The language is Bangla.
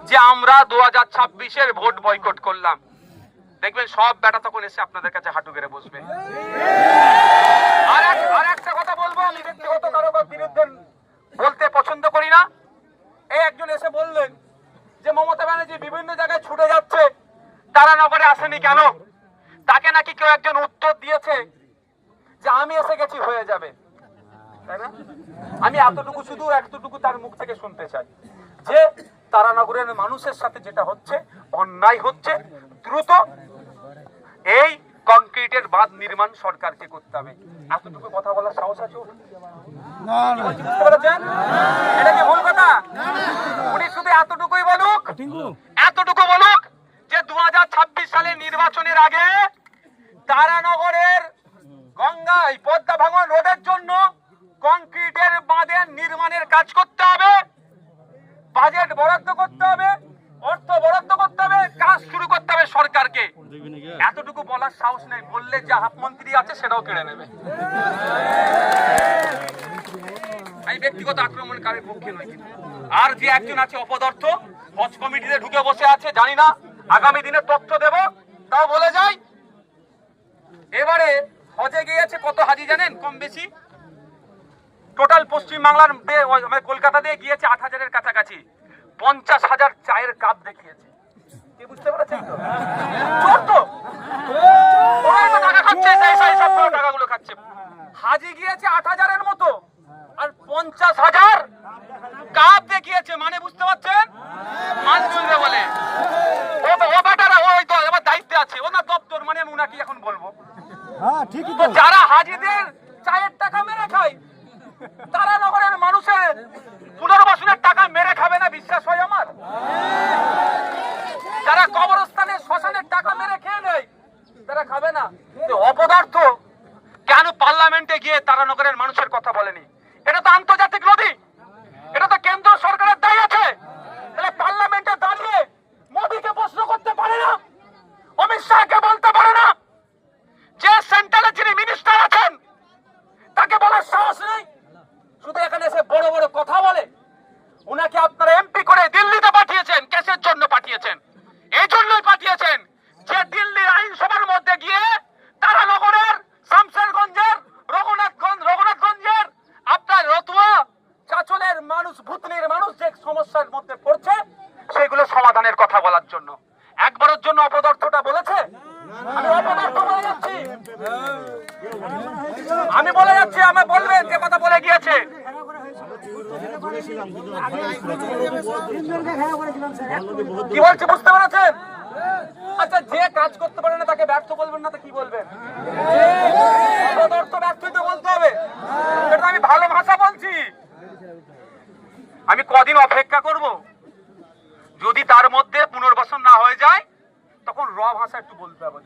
যে আমরা 2026-এর ভোট বয়কট করলাম, দেখবেন সব বেটা তখন এসে আপনাদের কাছে হাঁটু গেড়ে বসবে। আর একটা কথা বলবো, আমি ব্যক্তিগত কারো বিরুদ্ধে বলতে পছন্দ করি না। এই একজন এসে বললেন যে মমতা ব্যানার্জি বিভিন্ন জায়গায় ছুটে যাচ্ছে, তারানগরে আসেনি কেন? তাকে নাকি কেউ একজন উত্তর দিয়েছে যে আমি এসে গেছি, হয়ে যাবে, তাই না? আমি এতটুকু তার মুখ থেকে শুনতে চাই যে তারানগরের মানুষের সাথে যেটা হচ্ছে অন্যায় হচ্ছে, দ্রুত এই কংক্রিটের বাঁধ নির্মাণ সরকারকে করতে হবে। এতটুকু কথা বলার সাহস আছে? বুঝতে পেরেছেন? এটা কি ভুল কথা? উনি শুধু এতটুকুই বলুক যে 2026 সালের নির্বাচনের আগে তারানগরের গঙ্গায় পদ্মা ভাঙন রোধের জন্য কংক্রিটের বাঁধের নির্মাণের কাজ করতে হবে, বাজেট বরাদ্দ করতে হবে, অর্থ বরাদ্দ করতে হবে, কাজ শুরু করতে হবে সরকারকে। এতটুকু বলার সাহস নেই, বললে যে হাফ মন্ত্রী আছে সেটাও কেড়ে নেবে। আমি ব্যক্তিগত আক্রমণকারীর পক্ষে নই। আর যে একজন আছে অপদার্থ, হজ কমিটিতে ঢুকে বসে আছে, জানি না, আগামী দিনে তথ্য দেব, তাও বলে যাই। এবারে হজে গিয়েছে কত হাজি জানেন? কম বেশি টোটাল পশ্চিম বাংলার কলকাতা দিয়ে গিয়েছে 8,000-এর কাছাকাছি। 50,000 চায়ের কাপ দেখিয়েছে। কি বুঝতে পারছেন তো? চোর তো, ওরাই তো টাকা খাচ্ছে, সেই সবগুলো টাকাগুলো খাচ্ছে। হাজি গিয়েছে 8,000-এর মতো, আর 50,000 কাপ দেখিয়েছে, মানে বুঝতে পারছেন? মানজুরে বলে ও বেটারা, ওই তো এবার দায়িত্বে আছে, ওনার দপ্তর, মানে আমি উনাকে এখন বলবো। তো যারা হাজিদের চায়ের টাকা মেরে খায়, তারানগরের মানুষের পুনর্বাসনের টাকা মেরে খাবে না? বিশ্বাস হয় আমার। যারা কবরস্থানে শ্মশানের টাকা মেরে খেয়ে নেয়, তারা খাবে না? অপদার্থ কেন পার্লামেন্টে গিয়ে তারানগরের মানুষের কথা বলেনি? এটা তো আন্তর্জাতিক নদী, এটা তো কেন্দ্র সরকারের দায়ী আছে। তাহলে পার্লামেন্টে দাঁড়িয়ে মোদীকে প্রশ্ন করতে পারে না, অমিত শাহকে বলতে পারে না, যে সেন্ট্রালে যিনি মিনিস্টার আছেন তাকে বলার সাহস নেই? শুধু এখানে এসে বড় বড় কথা বলে। উনাকে আপনারা এমপি করে দিল্লিতে পাঠিয়েছেন, কেসের জন্য পাঠিয়েছেন। এই জন্যই পাঠিয়েছেন যে দিল্লির আইনসভার মধ্যে গিয়ে তারানগরের, শামশেরগঞ্জের, রঘুনাথগঞ্জের, আপনার রতুয়া, চাচলের মানুষ, ভুতনির মানুষ যে সমস্যার মধ্যে পড়ছে সেগুলো সমাধানের কথা বলার জন্য। একবারের জন্য অপদার্থটা বলেছে? আমি অপদার্থ বলে যাচ্ছি, আমি বলবেন যে কথা বলে গিয়েছে। কি বলছে বুঝতে পেরেছেন? আচ্ছা, যে কাজ করতে পারে না তাকে ব্যর্থ বলবেন না তো কি বলবেন? অপদার্থ ব্যর্থই তো বলতে হবে। এটা আমি ভালো ভাষা বলছি। আমি কদিন অপেক্ষা করব, যদি তার মধ্যে পুনর্বাসন না হয়ে যায় তখন র ভাষা একটু বলতে হবে।